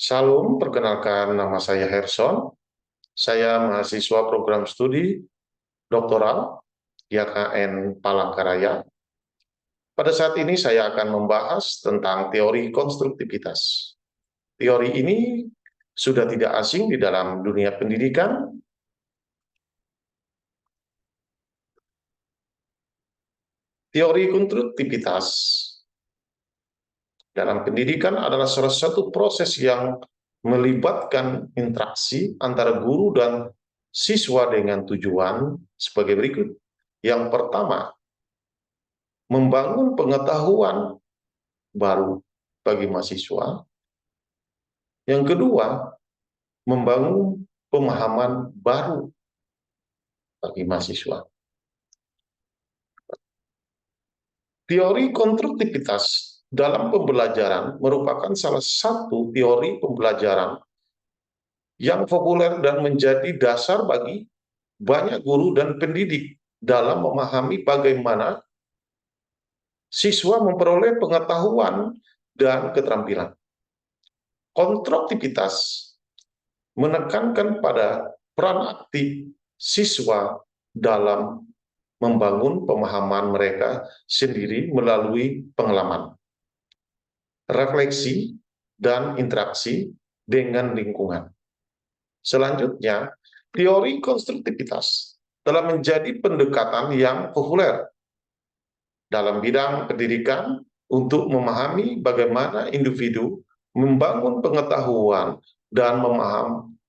Salam, perkenalkan nama saya Herson. Saya mahasiswa program studi doktoral YKN Palangkaraya. Pada saat ini saya akan membahas tentang teori konstruktivitas. Teori ini sudah tidak asing di dalam dunia pendidikan. Teori konstruktivitas dalam pendidikan adalah salah satu proses yang melibatkan interaksi antara guru dan siswa dengan tujuan sebagai berikut. Yang pertama, membangun pengetahuan baru bagi mahasiswa. Yang kedua, membangun pemahaman baru bagi mahasiswa. Teori konstruktivitas dalam pembelajaran merupakan salah satu teori pembelajaran yang populer dan menjadi dasar bagi banyak guru dan pendidik dalam memahami bagaimana siswa memperoleh pengetahuan dan keterampilan. Konstruktivitas menekankan pada peran aktif siswa dalam membangun pemahaman mereka sendiri melalui pengalaman, refleksi, dan interaksi dengan lingkungan. Selanjutnya, teori konstruktivitas telah menjadi pendekatan yang populer dalam bidang pendidikan untuk memahami bagaimana individu membangun pengetahuan dan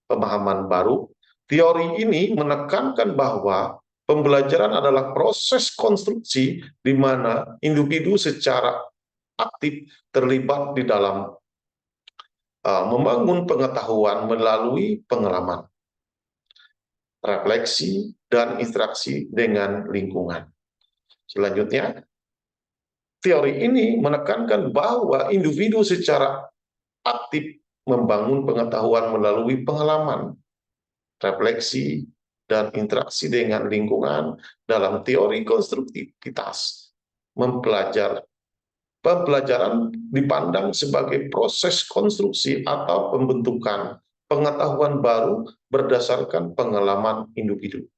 pemahaman baru. Teori ini menekankan bahwa pembelajaran adalah proses konstruksi di mana individu secara aktif terlibat di dalam membangun pengetahuan melalui pengalaman, refleksi, dan interaksi dengan lingkungan. Selanjutnya, teori ini menekankan bahwa individu secara aktif membangun pengetahuan melalui pengalaman, refleksi, dan interaksi dengan lingkungan. Dalam teori konstruktivitas, pembelajaran dipandang sebagai proses konstruksi atau pembentukan pengetahuan baru berdasarkan pengalaman individu.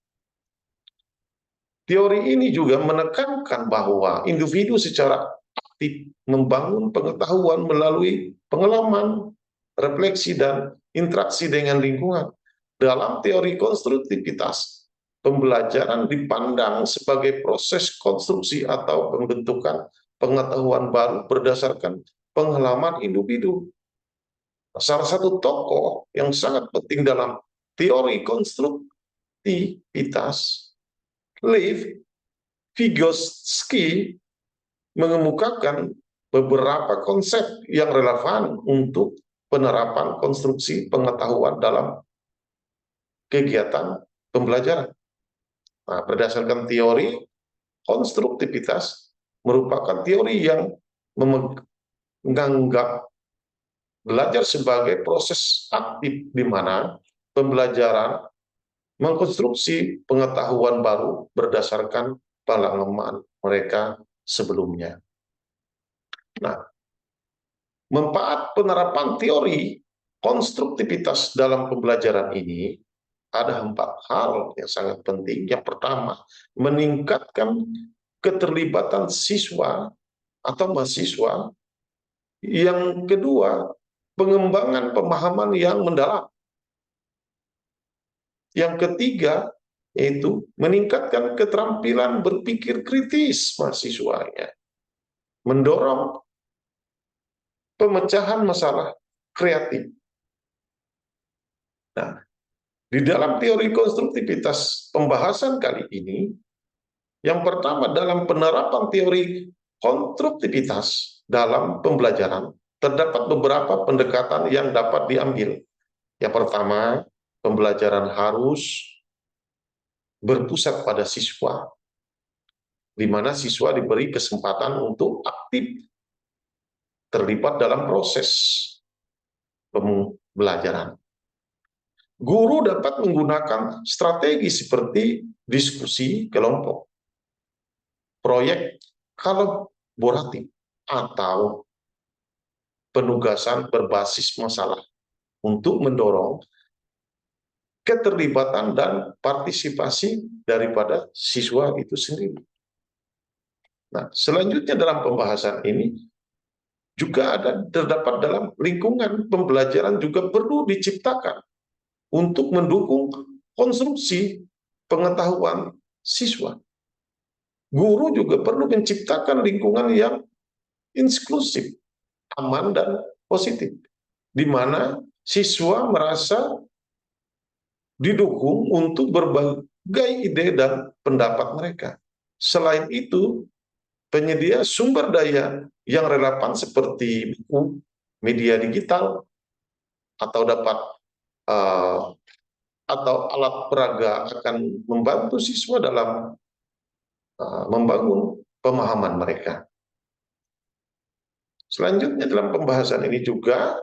Teori ini juga menekankan bahwa individu secara aktif membangun pengetahuan melalui pengalaman, refleksi, dan interaksi dengan lingkungan. Dalam teori konstruktivitas, pembelajaran dipandang sebagai proses konstruksi atau pembentukan pengetahuan baru berdasarkan pengalaman individu. Salah satu tokoh yang sangat penting dalam teori konstruktivitas, Lev Vygotsky, mengemukakan beberapa konsep yang relevan untuk penerapan konstruksi pengetahuan dalam kegiatan pembelajaran. Nah, berdasarkan teori konstruktivitas merupakan teori yang menganggap belajar sebagai proses aktif di mana pembelajaran mengkonstruksi pengetahuan baru berdasarkan pengalaman mereka sebelumnya. Nah, manfaat penerapan teori konstruktivitas dalam pembelajaran ini ada 4 hal yang sangat penting. Yang pertama, meningkatkan keterlibatan siswa atau mahasiswa. Yang kedua, pengembangan pemahaman yang mendalam. Yang ketiga, yaitu meningkatkan keterampilan berpikir kritis mahasiswanya, mendorong pemecahan masalah kreatif. Nah, di dalam teori konstruktivitas pembahasan kali ini, yang pertama dalam penerapan teori konstruktivitas dalam pembelajaran, terdapat beberapa pendekatan yang dapat diambil. Yang pertama, pembelajaran harus berpusat pada siswa, di mana siswa diberi kesempatan untuk aktif terlibat dalam proses pembelajaran. Guru dapat menggunakan strategi seperti diskusi kelompok, proyek kolaboratif, atau penugasan berbasis masalah untuk mendorong keterlibatan dan partisipasi daripada siswa itu sendiri. Nah, selanjutnya dalam pembahasan ini juga terdapat dalam lingkungan pembelajaran juga perlu diciptakan untuk mendukung konstruksi pengetahuan siswa. Guru juga perlu menciptakan lingkungan yang inklusif, aman dan positif, di mana siswa merasa didukung untuk berbagai ide dan pendapat mereka. Selain itu, penyedia sumber daya yang relevan seperti buku, media digital, atau atau alat peraga akan membantu siswa dalam membangun pemahaman mereka. Selanjutnya dalam pembahasan ini juga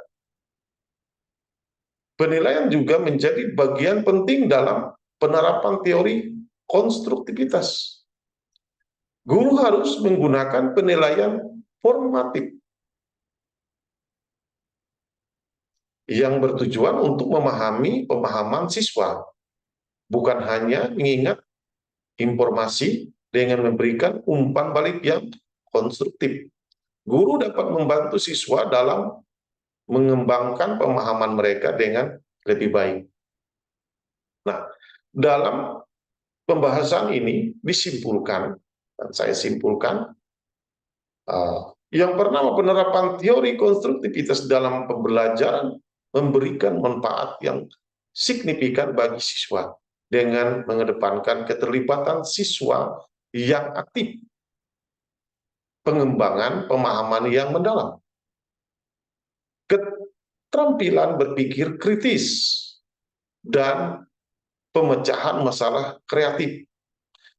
penilaian juga menjadi bagian penting dalam penerapan teori konstruktivitas. Guru harus menggunakan penilaian formatif yang bertujuan untuk memahami pemahaman siswa, bukan hanya mengingat informasi dengan memberikan umpan balik yang konstruktif. Guru dapat membantu siswa dalam mengembangkan pemahaman mereka dengan lebih baik. Nah, dalam pembahasan ini disimpulkan, dan saya simpulkan, yang pertama, penerapan teori konstruktivitas dalam pembelajaran memberikan manfaat yang signifikan bagi siswa dengan mengedepankan keterlibatan siswa yang aktif, pengembangan pemahaman yang mendalam, keterampilan berpikir kritis, dan pemecahan masalah kreatif.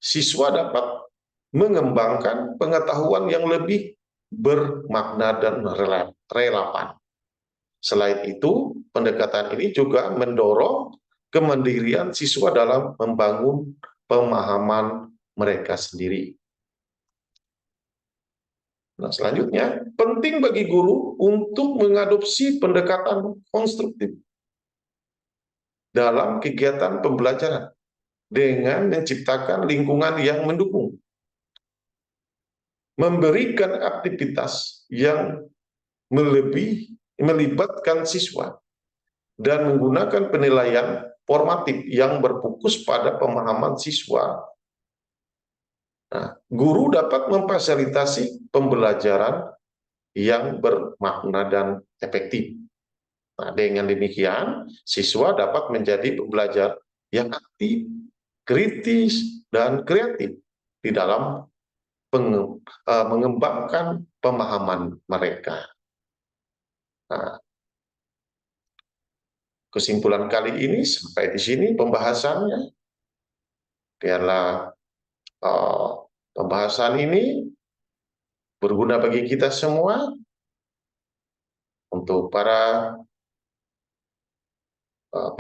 Siswa dapat mengembangkan pengetahuan yang lebih bermakna dan relevan. Selain itu, pendekatan ini juga mendorong kemandirian siswa dalam membangun pemahaman mereka sendiri. Nah, selanjutnya, penting bagi guru untuk mengadopsi pendekatan konstruktif dalam kegiatan pembelajaran dengan menciptakan lingkungan yang mendukung, memberikan aktivitas yang melibatkan siswa, dan menggunakan penilaian formatif yang berfokus pada pemahaman siswa. Nah, guru dapat memfasilitasi pembelajaran yang bermakna dan efektif. Nah, dengan demikian, siswa dapat menjadi pembelajar yang aktif, kritis, dan kreatif di dalam mengembangkan pemahaman mereka. Nah, kesimpulan kali ini sampai di sini pembahasannya. Biarlah pembahasan ini berguna bagi kita semua, untuk para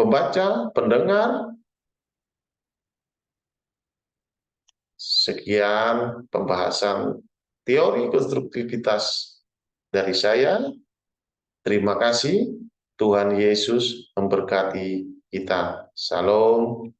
pembaca, pendengar. Sekian pembahasan teori konstruktivitas dari saya. Terima kasih. Tuhan Yesus memberkati kita. Salam.